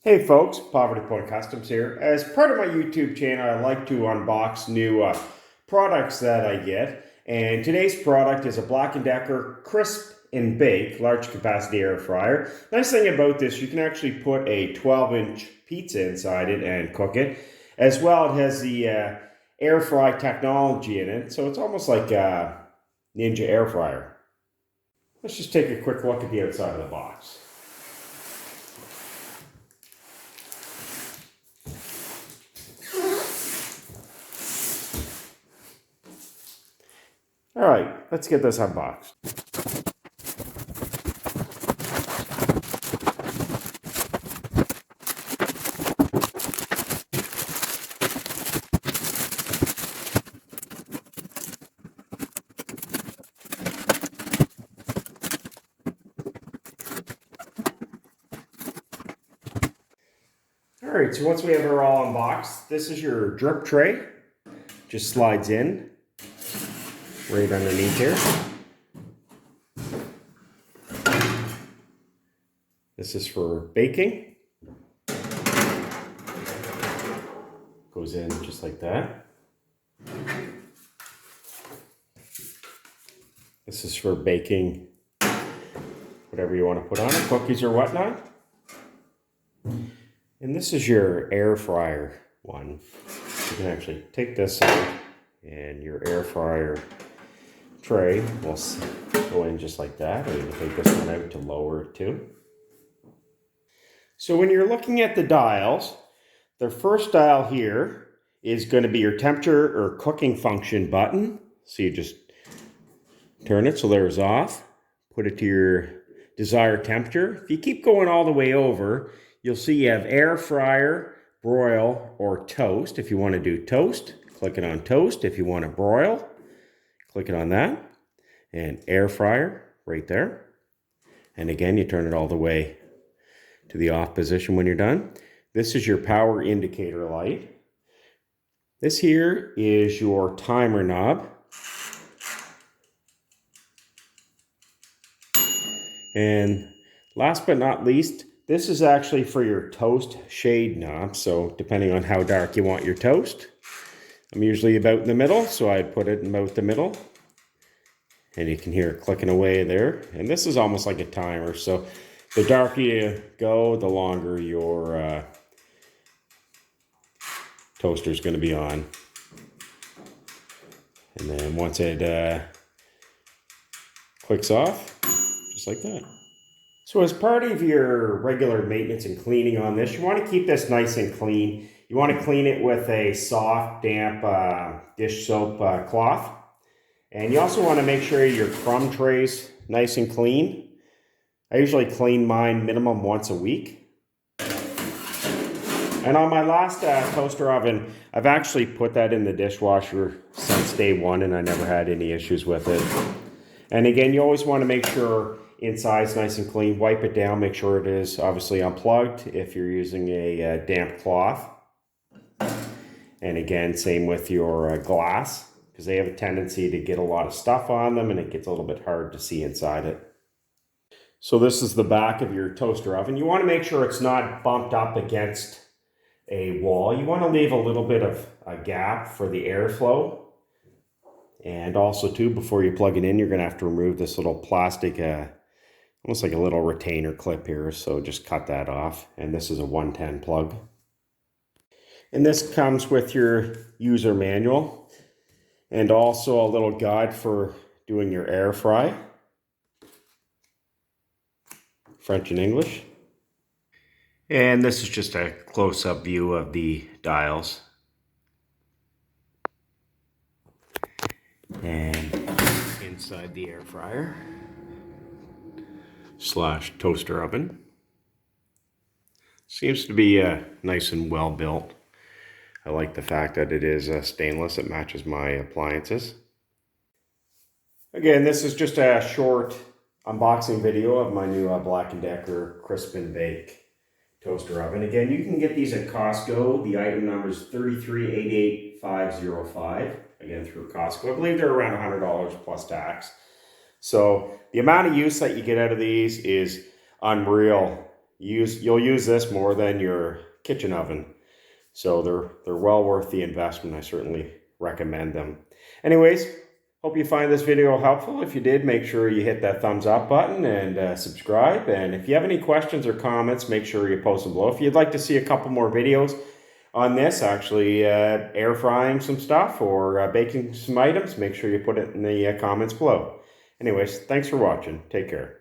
Hey folks, Poverty Point Customs here. As part of my YouTube channel, I like to unbox new products that I get. And today's product is a Black+Decker Crisp and Bake large capacity air fryer. Nice thing about this, you can actually put a 12-inch pizza inside it and cook it. As well, it has the air fry technology in it, so it's almost like a Ninja air fryer. Let's just take a quick look at the outside of the box. All right, let's get this unboxed. All right, so once we have it all unboxed, this is your drip tray. Just slides in right underneath here. This is for baking. Goes in just like that. This is for baking whatever you want to put on it, cookies or whatnot. And this is your air fryer one. You can actually take this out and your air fryer tray will go in just like that, or you can take this one out to lower it too. So when you're looking at the dials, the first dial here is going to be your temperature or cooking function button. So you just turn it so there's off, put it to your desired temperature. If you keep going all the way over, you'll see you have air fryer, broil, or toast. If you want to do toast, click it on toast. If you want to broil, click it on that. And air fryer right there. And again, you turn it all the way to the off position when you're done. This is your power indicator light. This here is your timer knob. And last but not least, this is actually for your toast shade knob. So depending on how dark you want your toast, I'm usually about in the middle, so I'd put it in about the middle. And you can hear it clicking away there. And this is almost like a timer. So the darker you go, the longer your toaster is going to be on. And then once it clicks off, just like that. So as part of your regular maintenance and cleaning on this, you want to keep this nice and clean. You want to clean it with a soft, damp dish soap cloth. And you also want to make sure your crumb tray's nice and clean. I usually clean mine minimum once a week. And on my last toaster oven, I've actually put that in the dishwasher since day one, and I never had any issues with it. And again, you always want to make sure inside's nice and clean. Wipe it down, make sure it is obviously unplugged if you're using a damp cloth. And again, same with your glass, because they have a tendency to get a lot of stuff on them and it gets a little bit hard to see inside it. So this is the back of your toaster oven. You want to make sure it's not bumped up against a wall. You want to leave a little bit of a gap for the airflow. And also too, before you plug it in, you're going to have to remove this little plastic, almost like a little retainer clip here. So just cut that off. And this is a 110 plug. And this comes with your user manual and also a little guide for doing your air fry. French and English. And this is just a close-up view of the dials. And inside the air fryer / toaster oven. Seems to be nice and well built. I like the fact that it is stainless. It matches my appliances. Again, this is just a short unboxing video of my new Black+Decker Crisp and Bake toaster oven. Again, you can get these at Costco. The item number is 3388505. Again, through Costco. I believe they're around $100 plus tax. So the amount of use that you get out of these is unreal. you'll use this more than your kitchen oven. So they're well worth the investment. I certainly recommend them. Anyways, hope you find this video helpful. If you did, make sure you hit that thumbs up button and subscribe. And if you have any questions or comments, make sure you post them below. If you'd like to see a couple more videos on this, actually air frying some stuff or baking some items, make sure you put it in the comments below. Anyways, thanks for watching. Take care.